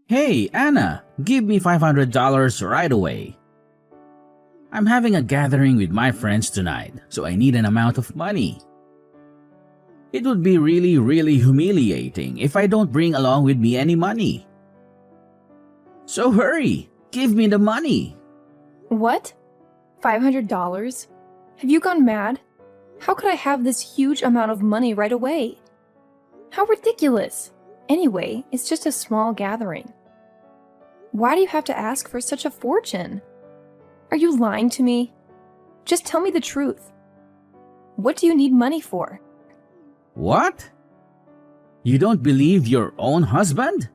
Hey, Anna, give me $500 right away. I'm having a gathering with my friends tonight, so I need an amount of money. It would be really humiliating if I don't bring along with me any money. So hurry, give me the money. What? $500? Have you gone mad? How could I have this huge amount of money right away? How ridiculous! Anyway, it's just a small gathering. Why do you have to ask for such a fortune? Are you lying to me? Just tell me the truth. What do you need money for? What? You don't believe your own husband?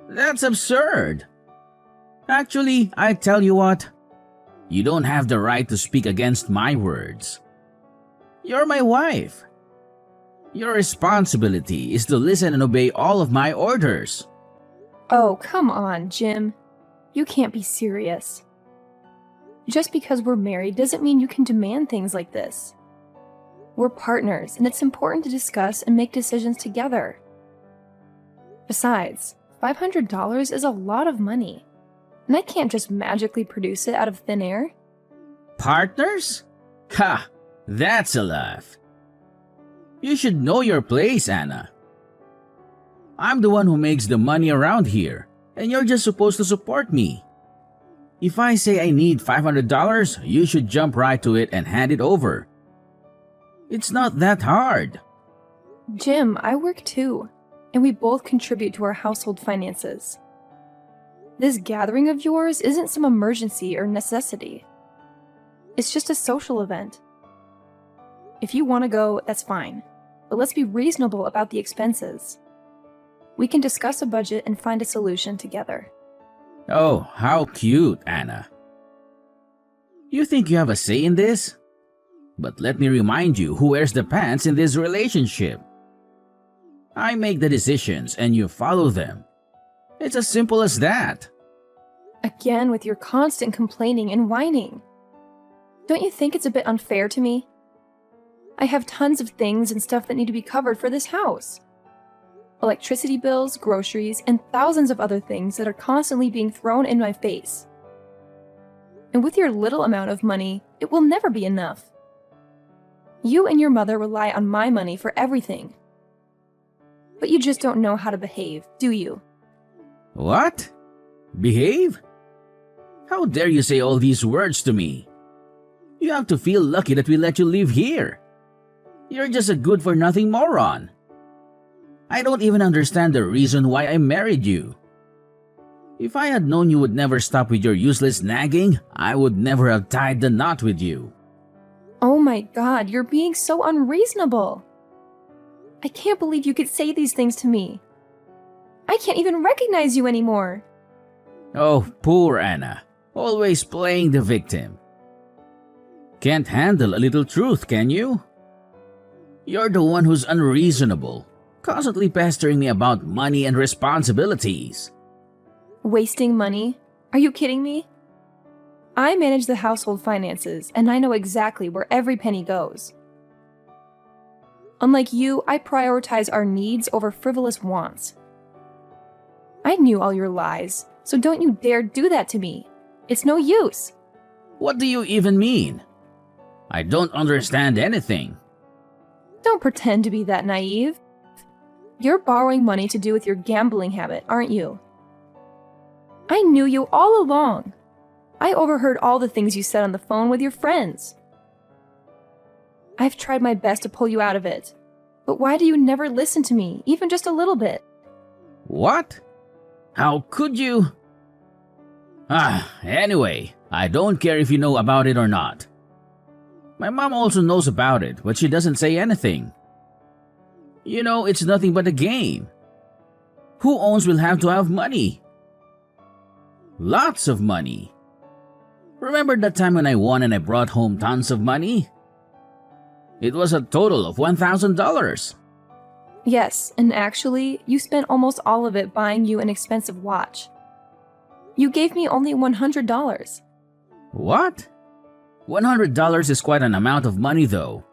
That's absurd. Actually, I tell you what, you don't have the right to speak against my words. You're my wife. Your responsibility is to listen and obey all of my orders. Oh, come on, Jim. You can't be serious. Just because we're married doesn't mean you can demand things like this. We're partners, and it's important to discuss and make decisions together. Besides, $500 is a lot of money, and I can't just magically produce it out of thin air. Partners? Ha! That's a laugh. You should know your place, Anna. I'm the one who makes the money around here, and you're just supposed to support me. If I say I need $500, you should jump right to it and hand it over. It's not that hard. Jim, I work too, and we both contribute to our household finances. This gathering of yours isn't some emergency or necessity. It's just a social event. If you want to go, that's fine, but let's be reasonable about the expenses. We can discuss a budget and find a solution together. Oh, how cute, Anna. You think you have a say in this? But let me remind you who wears the pants in this relationship. I make the decisions and you follow them. It's as simple as that. Again with your constant complaining and whining. Don't you think it's a bit unfair to me? I have tons of things and stuff that need to be covered for this house. Electricity bills, groceries, and thousands of other things that are constantly being thrown in my face. And with your little amount of money, it will never be enough. You and your mother rely on my money for everything. But you just don't know how to behave, do you? What? Behave? How dare you say all these words to me? You have to feel lucky that we let you live here. You're just a good-for-nothing moron. I don't even understand the reason why I married you. If I had known you would never stop with your useless nagging, I would never have tied the knot with you. Oh my God, you're being so unreasonable. I can't believe you could say these things to me. I can't even recognize you anymore. Oh, poor Anna, always playing the victim. Can't handle a little truth, can you? You're the one who's unreasonable, constantly pestering me about money and responsibilities. Wasting money? Are you kidding me? I manage the household finances, and I know exactly where every penny goes. Unlike you, I prioritize our needs over frivolous wants. I knew all your lies, so don't you dare do that to me. It's no use. What do you even mean? I don't understand anything. Don't pretend to be that naive. You're borrowing money to do with your gambling habit, aren't you? I knew you all along. I overheard all the things you said on the phone with your friends. I've tried my best to pull you out of it. But why do you never listen to me, even just a little bit? What? How could you? Anyway, I don't care if you know about it or not. My mom also knows about it, but she doesn't say anything. You know, it's nothing but a game. Who owns will have to have money. Lots of money. Remember that time when I won and I brought home tons of money? It was a total of $1,000. Yes, and actually, you spent almost all of it buying you an expensive watch. You gave me only $100. What? $100 is quite an amount of money though.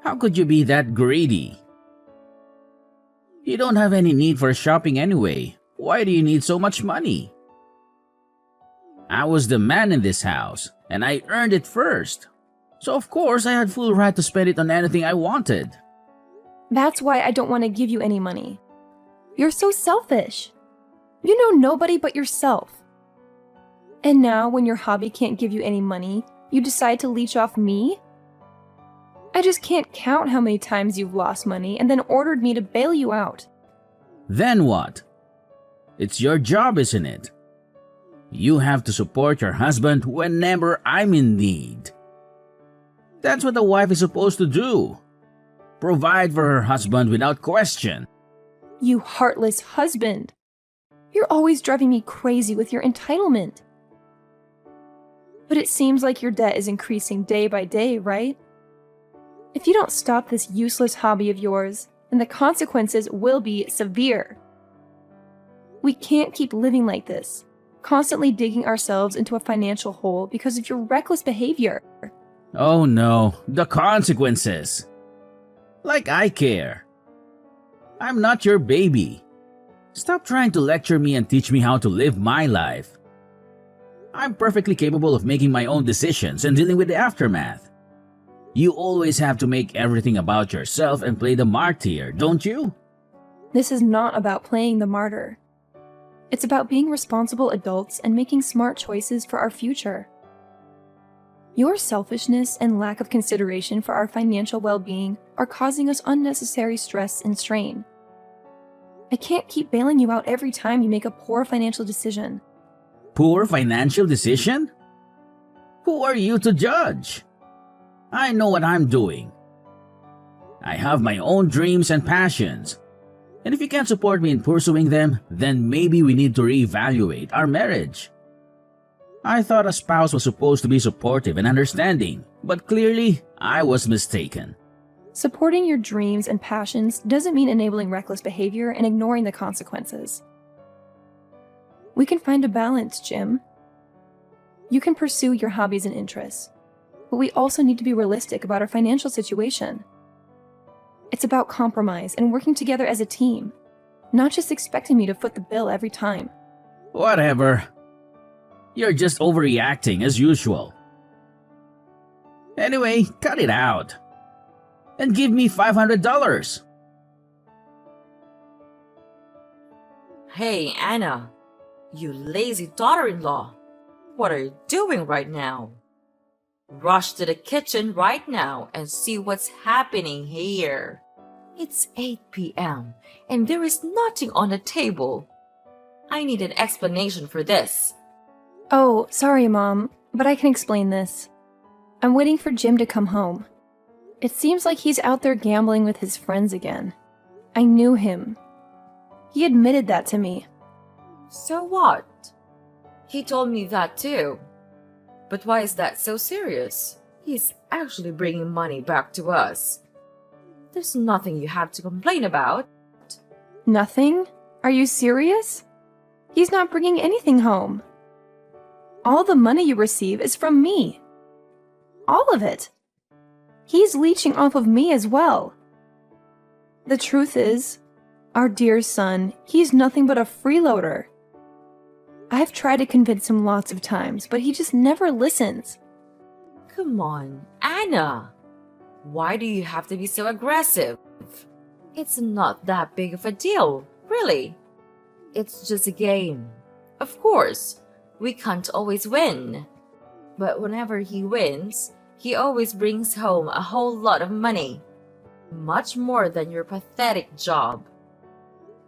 How could you be that greedy? You don't have any need for shopping anyway. Why do you need so much money? I was the man in this house, and I earned it first. So of course I had full right to spend it on anything I wanted. That's why I don't want to give you any money. You're so selfish. You know nobody but yourself. And now, when your hobby can't give you any money, you decide to leech off me? I just can't count how many times you've lost money and then ordered me to bail you out. Then what? It's your job, isn't it? You have to support your husband whenever I'm in need. That's what a wife is supposed to do. Provide for her husband without question. You heartless husband. You're always driving me crazy with your entitlement. But it seems like your debt is increasing day by day, right? If you don't stop this useless hobby of yours, then the consequences will be severe. We can't keep living like this, constantly digging ourselves into a financial hole because of your reckless behavior. Oh no, the consequences. Like I care. I'm not your baby. Stop trying to lecture me and teach me how to live my life. I'm perfectly capable of making my own decisions and dealing with the aftermath. You always have to make everything about yourself and play the martyr, don't you? This is not about playing the martyr. It's about being responsible adults and making smart choices for our future. Your selfishness and lack of consideration for our financial well-being are causing us unnecessary stress and strain. I can't keep bailing you out every time you make a poor financial decision. Poor financial decision? Who are you to judge? I know what I'm doing. I have my own dreams and passions. And if you can't support me in pursuing them, then maybe we need to reevaluate our marriage. I thought a spouse was supposed to be supportive and understanding, but clearly I was mistaken. Supporting your dreams and passions doesn't mean enabling reckless behavior and ignoring the consequences. We can find a balance, Jim. You can pursue your hobbies and interests, but we also need to be realistic about our financial situation. It's about compromise and working together as a team, not just expecting me to foot the bill every time. Whatever. You're just overreacting as usual. Anyway, cut it out. And give me $500. Hey, Anna, you lazy daughter-in-law. What are you doing right now? Rush to the kitchen right now and see what's happening here. It's 8 p.m. and there is nothing on the table. I need an explanation for this. Oh, sorry, Mom, but I can explain this. I'm waiting for Jim to come home. It seems like he's out there gambling with his friends again. I knew him. He admitted that to me. So what? He told me that too. But why is that so serious? He's actually bringing money back to us. There's nothing you have to complain about. Nothing? Are you serious? He's not bringing anything home. All the money you receive is from me. All of it. He's leeching off of me as well. The truth is, our dear son, he's nothing but a freeloader. I've tried to convince him lots of times, but he just never listens. Come on, Anna. Why do you have to be so aggressive? It's not that big of a deal, really. It's just a game. Of course, we can't always win. But whenever he wins, he always brings home a whole lot of money. Much more than your pathetic job.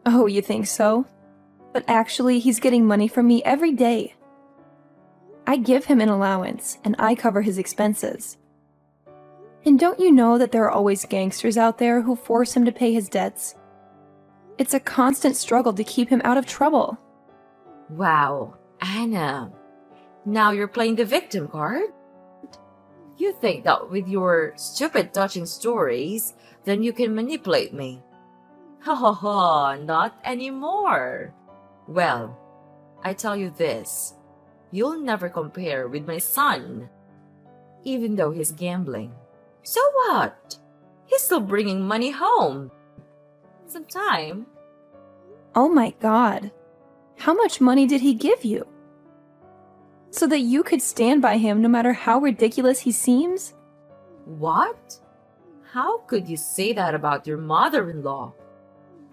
Oh, you think so? But actually, he's getting money from me every day. I give him an allowance, and I cover his expenses. And don't you know that there are always gangsters out there who force him to pay his debts? It's a constant struggle to keep him out of trouble. Wow, Anna. Now you're playing the victim card? You think that with your stupid touching stories, then you can manipulate me. Ha ha ha, not anymore. Well, I tell you this, you'll never compare with my son. Even though he's gambling. So what? He's still bringing money home. Sometime. Oh my God. How much money did he give you? So that you could stand by him no matter how ridiculous he seems? What? How could you say that about your mother-in-law?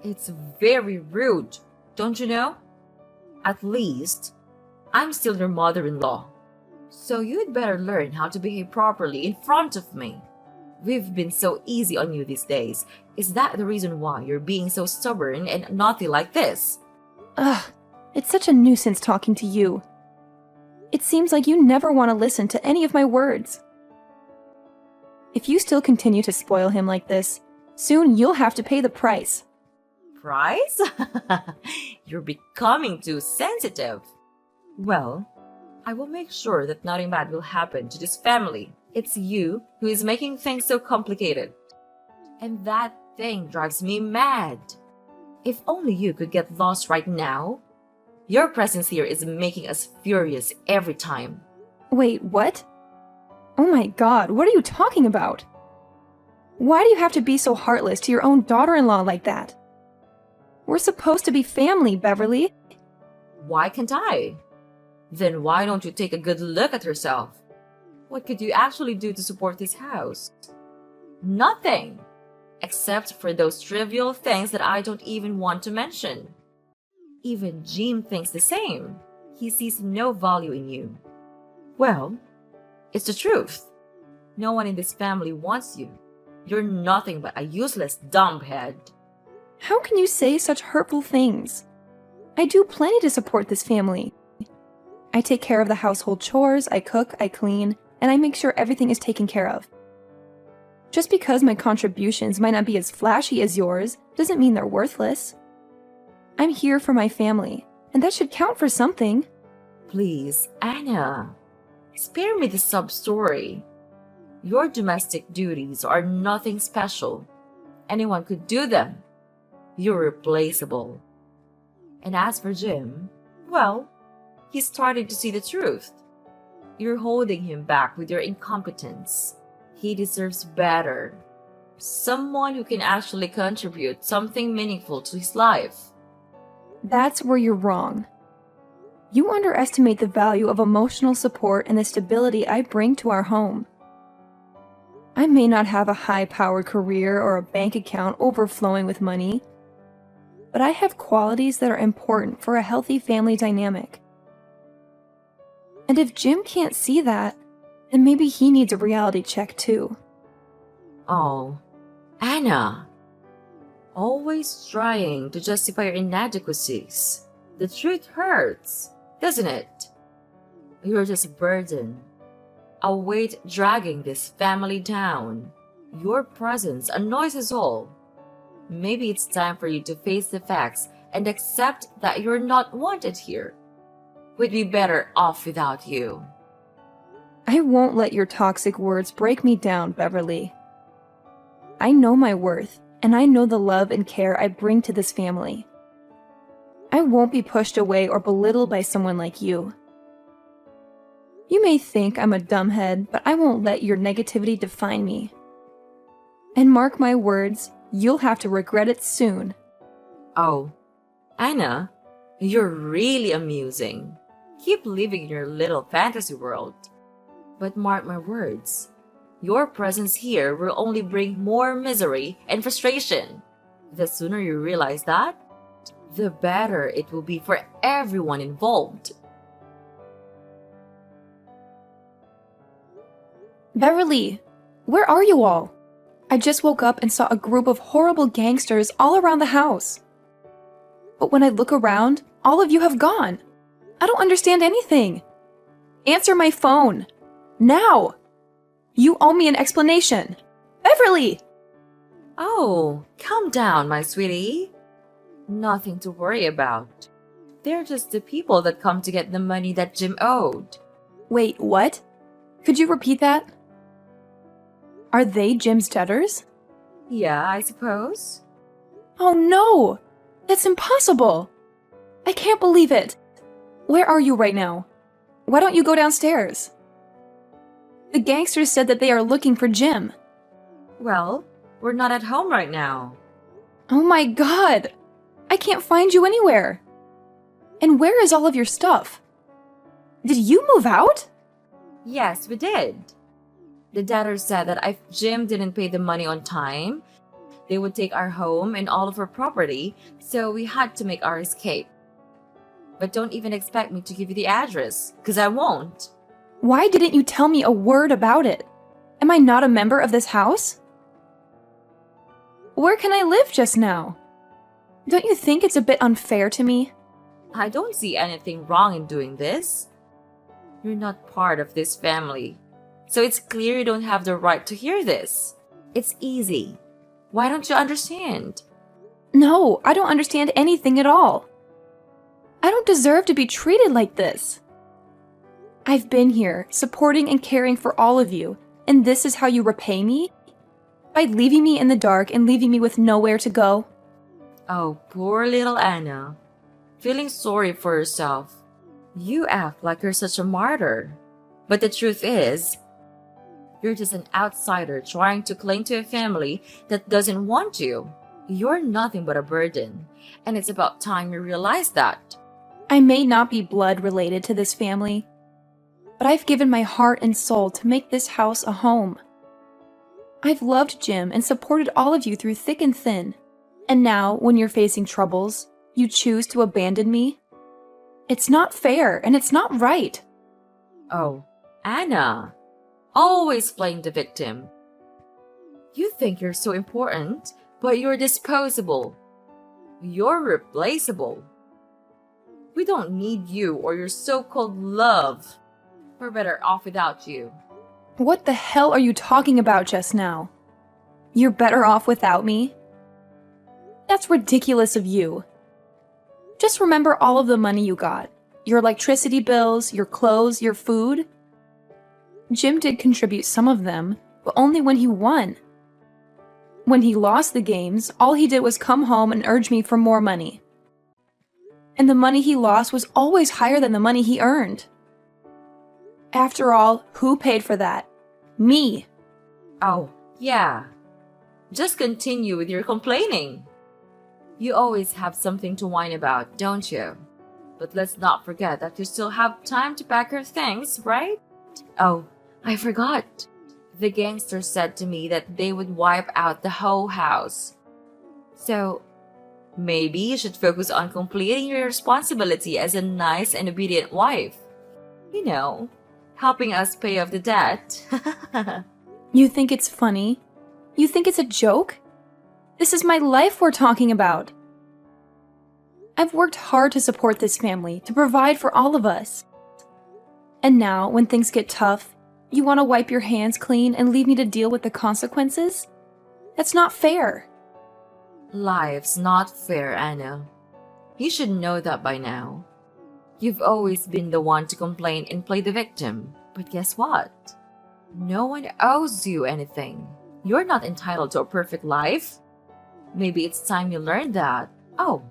It's very rude, don't you know? At least, I'm still your mother-in-law. So you'd better learn how to behave properly in front of me. We've been so easy on you these days. Is that the reason why you're being so stubborn and naughty like this? Ugh, it's such a nuisance talking to you. It seems like you never want to listen to any of my words. If you still continue to spoil him like this, soon you'll have to pay the price. Price? You're becoming too sensitive. Well, I will make sure that nothing bad will happen to this family. It's you who is making things so complicated. And that thing drives me mad. If only you could get lost right now. Your presence here is making us furious every time. Wait, what? Oh my god, what are you talking about? Why do you have to be so heartless to your own daughter-in-law like that? We're supposed to be family, Beverly. Why can't I? Then why don't you take a good look at yourself? What could you actually do to support this house? Nothing! Except for those trivial things that I don't even want to mention. Even Jim thinks the same. He sees no value in you. Well, it's the truth. No one in this family wants you. You're nothing but a useless dumbhead. How can you say such hurtful things? I do plenty to support this family. I take care of the household chores, I cook, I clean, and I make sure everything is taken care of. Just because my contributions might not be as flashy as yours doesn't mean they're worthless. I'm here for my family, and that should count for something. Please, Anna, spare me the sub-story. Your domestic duties are nothing special. Anyone could do them. You're replaceable. And as for Jim, well, he's starting to see the truth. You're holding him back with your incompetence. He deserves better. Someone who can actually contribute something meaningful to his life. That's where you're wrong. You underestimate the value of emotional support and the stability I bring to our home. I may not have a high-powered career or a bank account overflowing with money, but I have qualities that are important for a healthy family dynamic. And if Jim can't see that, then maybe he needs a reality check too. Oh, Anna. Always trying to justify your inadequacies. The truth hurts, doesn't it? You're just a burden. A weight dragging this family down. Your presence annoys us all. Maybe it's time for you to face the facts and accept that you're not wanted here. We'd be better off without you. I won't let your toxic words break me down, Beverly. I know my worth, and I know the love and care I bring to this family. I won't be pushed away or belittled by someone like you. You may think I'm a dumbhead, but I won't let your negativity define me. And mark my words, you'll have to regret it soon. Oh, Anna, you're really amusing. Keep living in your little fantasy world. But mark my words, your presence here will only bring more misery and frustration. The sooner you realize that, the better it will be for everyone involved. Beverly, where are you all? I just woke up and saw a group of horrible gangsters all around the house. But when I look around, all of you have gone. I don't understand anything. Answer my phone. Now! You owe me an explanation. Beverly! Oh, calm down, my sweetie. Nothing to worry about. They're just the people that come to get the money that Jim owed. Wait, what? Could you repeat that? Are they Jim's debtors? Yeah, I suppose. Oh no! That's impossible! I can't believe it! Where are you right now? Why don't you go downstairs? The gangsters said that they are looking for Jim. Well, we're not at home right now. Oh my god! I can't find you anywhere! And where is all of your stuff? Did you move out? Yes, we did. The debtor said that if Jim didn't pay the money on time, they would take our home and all of our property, so we had to make our escape. But don't even expect me to give you the address, because I won't. Why didn't you tell me a word about it? Am I not a member of this house? Where can I live just now? Don't you think it's a bit unfair to me? I don't see anything wrong in doing this. You're not part of this family, so it's clear you don't have the right to hear this. It's easy. Why don't you understand? No, I don't understand anything at all. I don't deserve to be treated like this. I've been here, supporting and caring for all of you, and this is how you repay me? By leaving me in the dark and leaving me with nowhere to go? Oh, poor little Anna. Feeling sorry for yourself. You act like you're such a martyr. But the truth is, you're just an outsider trying to cling to a family that doesn't want you. You're nothing but a burden, and it's about time you realize that. I may not be blood related to this family, but I've given my heart and soul to make this house a home. I've loved Jim and supported all of you through thick and thin, and now, when you're facing troubles, you choose to abandon me? It's not fair, and it's not right. Oh, Anna. Always playing the victim. You think you're so important, but you're disposable. You're replaceable. We don't need you or your so-called love. We're better off without you. What the hell are you talking about just now? You're better off without me? That's ridiculous of you. Just remember all of the money you got. Your electricity bills, your clothes, your food. Jim did contribute some of them, but only when he won. When he lost the games, all he did was come home and urge me for more money. And the money he lost was always higher than the money he earned. After all, who paid for that? Me. Oh, yeah. Just continue with your complaining. You always have something to whine about, don't you? But let's not forget that you still have time to pack your things, right? Oh, I forgot. The gangster said to me that they would wipe out the whole house. So, maybe you should focus on completing your responsibility as a nice and obedient wife. You know, helping us pay off the debt. You think it's funny? You think it's a joke? This is my life we're talking about. I've worked hard to support this family, to provide for all of us. And now, when things get tough, you want to wipe your hands clean and leave me to deal with the consequences? That's not fair. Life's not fair, Anna. You should know that by now. You've always been the one to complain and play the victim. But guess what? No one owes you anything. You're not entitled to a perfect life. Maybe it's time you learned that. Oh,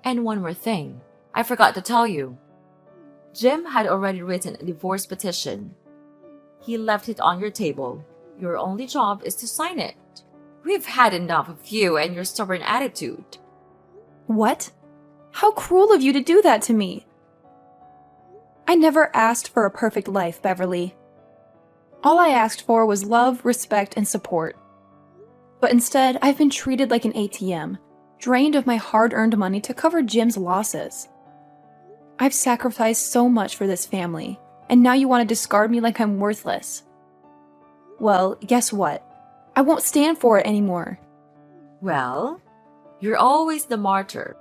and one more thing. I forgot to tell you. Jim had already written a divorce petition. He left it on your table. Your only job is to sign it. We've had enough of you and your stubborn attitude. What? How cruel of you to do that to me. I never asked for a perfect life, Beverly. All I asked for was love, respect, and support. But instead, I've been treated like an ATM, drained of my hard-earned money to cover Jim's losses. I've sacrificed so much for this family, and now you want to discard me like I'm worthless. Well, guess what? I won't stand for it anymore. Well, you're always the martyr.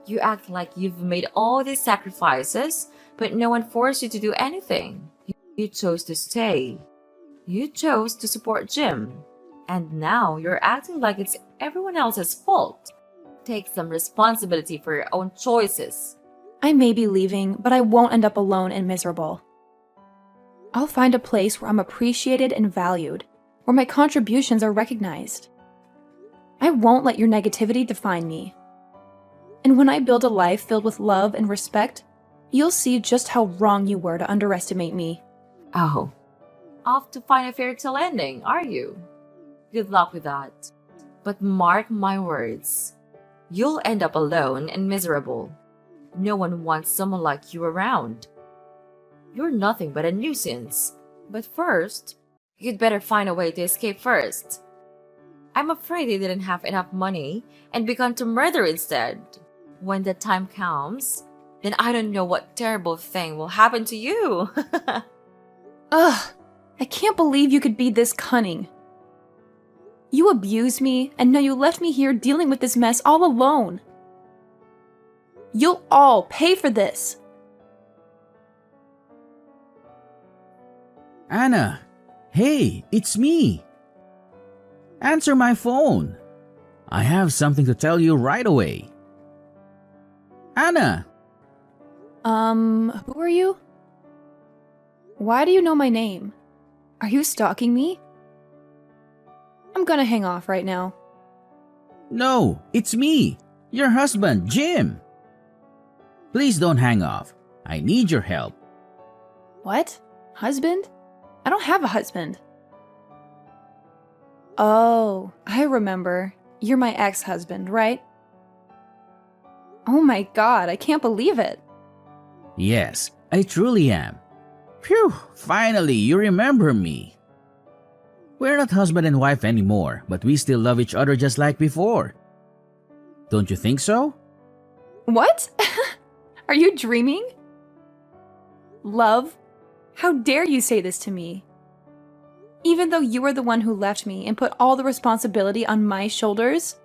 You act like you've made all these sacrifices, but no one forced you to do anything. You chose to stay. You chose to support Jim. And now you're acting like it's everyone else's fault. Take some responsibility for your own choices. I may be leaving, but I won't end up alone and miserable. I'll find a place where I'm appreciated and valued, where my contributions are recognized. I won't let your negativity define me. And when I build a life filled with love and respect, you'll see just how wrong you were to underestimate me. Oh, off to find a fairy tale ending, are you? Good luck with that. But mark my words, you'll end up alone and miserable. No one wants someone like you around. You're nothing but a nuisance. But first, you'd better find a way to escape first. I'm afraid they didn't have enough money and began to murder instead. When the time comes, then I don't know what terrible thing will happen to you. Ugh, I can't believe you could be this cunning. You abused me, and now you left me here dealing with this mess all alone. You'll all pay for this. Anna, hey, it's me. Answer my phone. I have something to tell you right away. Anna! Who are you? Why do you know my name? Are you stalking me? I'm gonna hang off right now. No, it's me, your husband, Jim. Please don't hang off. I need your help. What? Husband? I don't have a husband. Oh, I remember. You're my ex-husband, right? Oh my god, I can't believe it. Yes, I truly am. Phew, finally you remember me. We're not husband and wife anymore, but we still love each other just like before. Don't you think so? What? Are you dreaming? Love? How dare you say this to me? Even though you were the one who left me and put all the responsibility on my shoulders?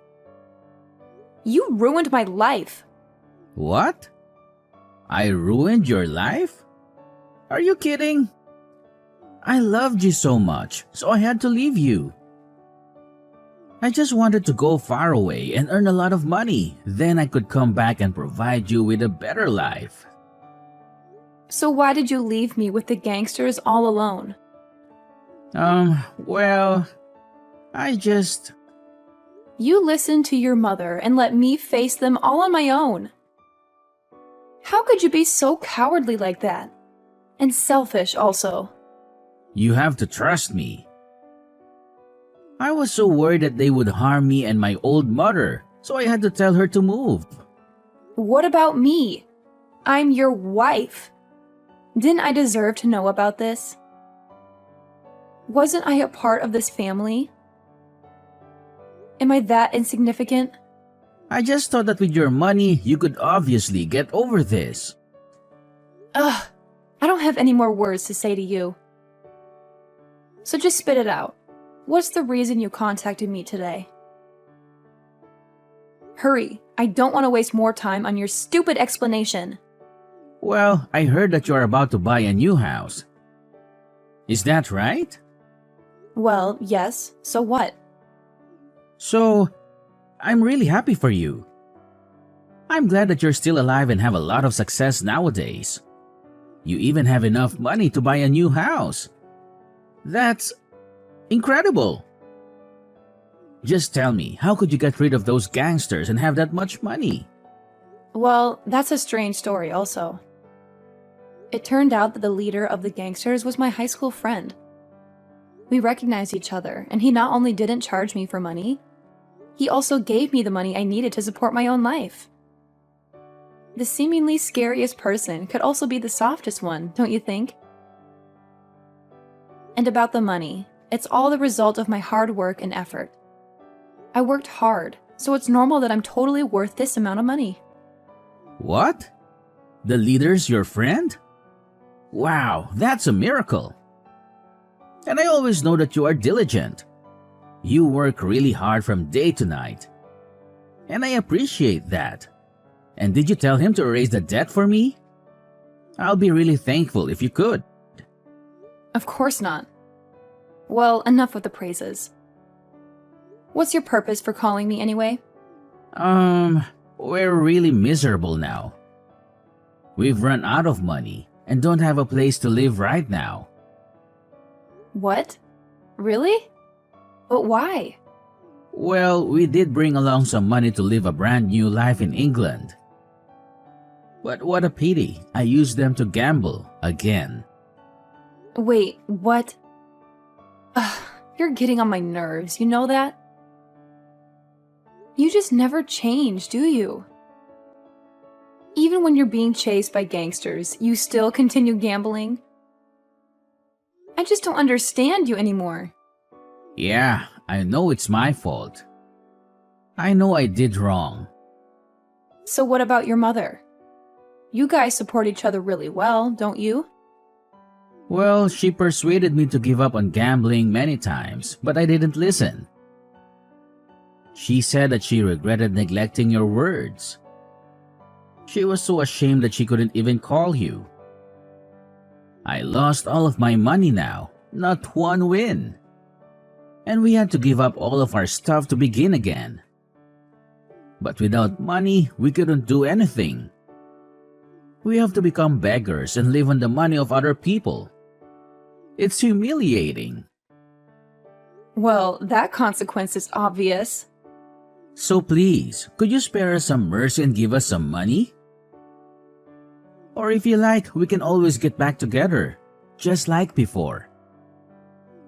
You ruined my life. What? I ruined your life? Are you kidding? I loved you so much, so I had to leave you. I just wanted to go far away and earn a lot of money. Then I could come back and provide you with a better life. So why did you leave me with the gangsters all alone? Well, I just... You listened to your mother and let me face them all on my own. How could you be so cowardly like that? And selfish also. You have to trust me. I was so worried that they would harm me and my old mother, so I had to tell her to move. What about me? I'm your wife. Didn't I deserve to know about this? Wasn't I a part of this family? Am I that insignificant? I just thought that with your money, you could obviously get over this. Ugh, I don't have any more words to say to you. So just spit it out. What's the reason you contacted me today? Hurry, I don't want to waste more time on your stupid explanation. Well, I heard that you are about to buy a new house. Is that right? Well, yes, so what? So, I'm really happy for you. I'm glad that you're still alive and have a lot of success nowadays. You even have enough money to buy a new house. That's incredible. Just tell me, how could you get rid of those gangsters and have that much money? Well, that's a strange story also. It turned out that the leader of the gangsters was my high school friend. We recognized each other, and he not only didn't charge me for money, he also gave me the money I needed to support my own life. The seemingly scariest person could also be the softest one, don't you think? And about the money, it's all the result of my hard work and effort. I worked hard, so it's normal that I'm totally worth this amount of money. What? The leader's your friend? Wow, that's a miracle. And I always know that you are diligent. You work really hard from day to night. And I appreciate that. And did you tell him to erase the debt for me? I'll be really thankful if you could. Of course not. Well, enough with the praises. What's your purpose for calling me anyway? We're really miserable now. We've run out of money and don't have a place to live right now. What? Really? But why? Well, we did bring along some money to live a brand new life in England. But what a pity, I used them to gamble again. Wait, what? Ugh, you're getting on my nerves, you know that? You just never change, do you? Even when you're being chased by gangsters, you still continue gambling? I just don't understand you anymore. Yeah, I know it's my fault. I know I did wrong. So what about your mother? You guys support each other really well, don't you? Well, she persuaded me to give up on gambling many times, but I didn't listen. She said that she regretted neglecting your words. She was so ashamed that she couldn't even call you. I lost all of my money now, not one win. And we had to give up all of our stuff to begin again. But without money, we couldn't do anything. We have to become beggars and live on the money of other people. It's humiliating. Well, that consequence is obvious. So please, could you spare us some mercy and give us some money? Or if you like, we can always get back together, just like before.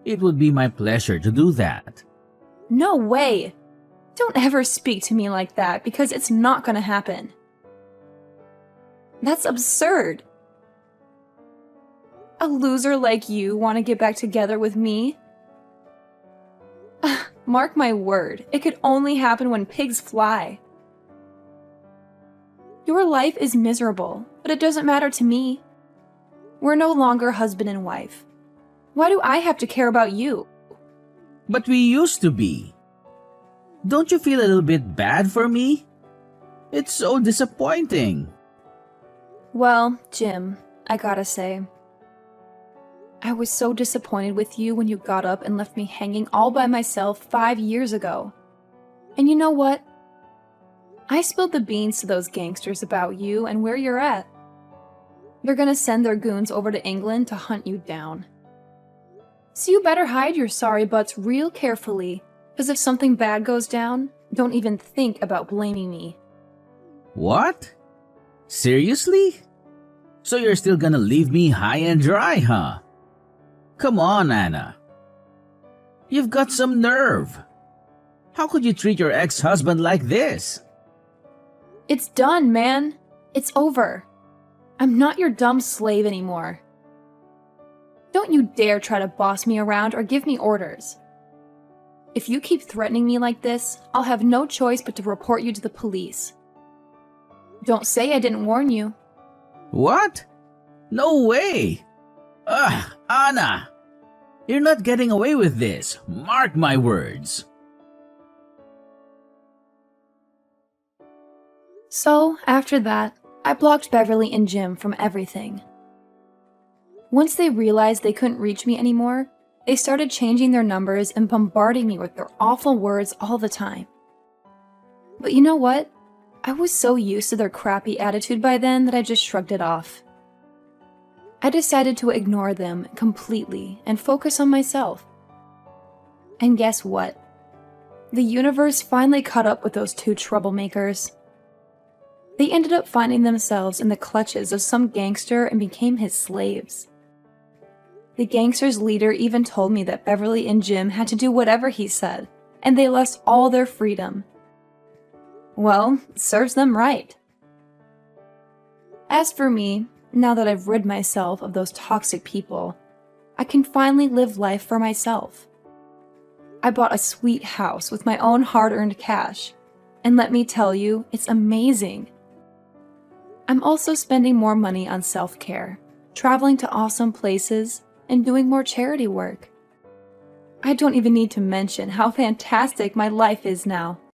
It would be my pleasure to do that. No way! Don't ever speak to me like that because it's not gonna happen. That's absurd. A loser like you want to get back together with me? Mark my word, it could only happen when pigs fly. Your life is miserable, but it doesn't matter to me. We're no longer husband and wife. Why do I have to care about you? But we used to be. Don't you feel a little bit bad for me? It's so disappointing. Well, Jim, I gotta say, I was so disappointed with you when you got up and left me hanging all by myself 5 years ago. And you know what? I spilled the beans to those gangsters about you and where you're at. They're gonna send their goons over to England to hunt you down. So you better hide your sorry butts real carefully, because if something bad goes down, don't even think about blaming me. What? Seriously? So you're still gonna leave me high and dry, huh? Come on, Anna. You've got some nerve. How could you treat your ex-husband like this? It's done, man. It's over. I'm not your dumb slave anymore. Don't you dare try to boss me around or give me orders. If you keep threatening me like this, I'll have no choice but to report you to the police. Don't say I didn't warn you. What? No way! Ugh, Anna! You're not getting away with this. Mark my words. So, after that, I blocked Beverly and Jim from everything. Once they realized they couldn't reach me anymore, they started changing their numbers and bombarding me with their awful words all the time. But you know what? I was so used to their crappy attitude by then that I just shrugged it off. I decided to ignore them completely and focus on myself. And guess what? The universe finally caught up with those two troublemakers. They ended up finding themselves in the clutches of some gangster and became his slaves. The gangster's leader even told me that Beverly and Jim had to do whatever he said, and they lost all their freedom. Well, serves them right. As for me, now that I've rid myself of those toxic people, I can finally live life for myself. I bought a sweet house with my own hard-earned cash, and let me tell you, it's amazing. I'm also spending more money on self-care, traveling to awesome places, and doing more charity work. I don't even need to mention how fantastic my life is now.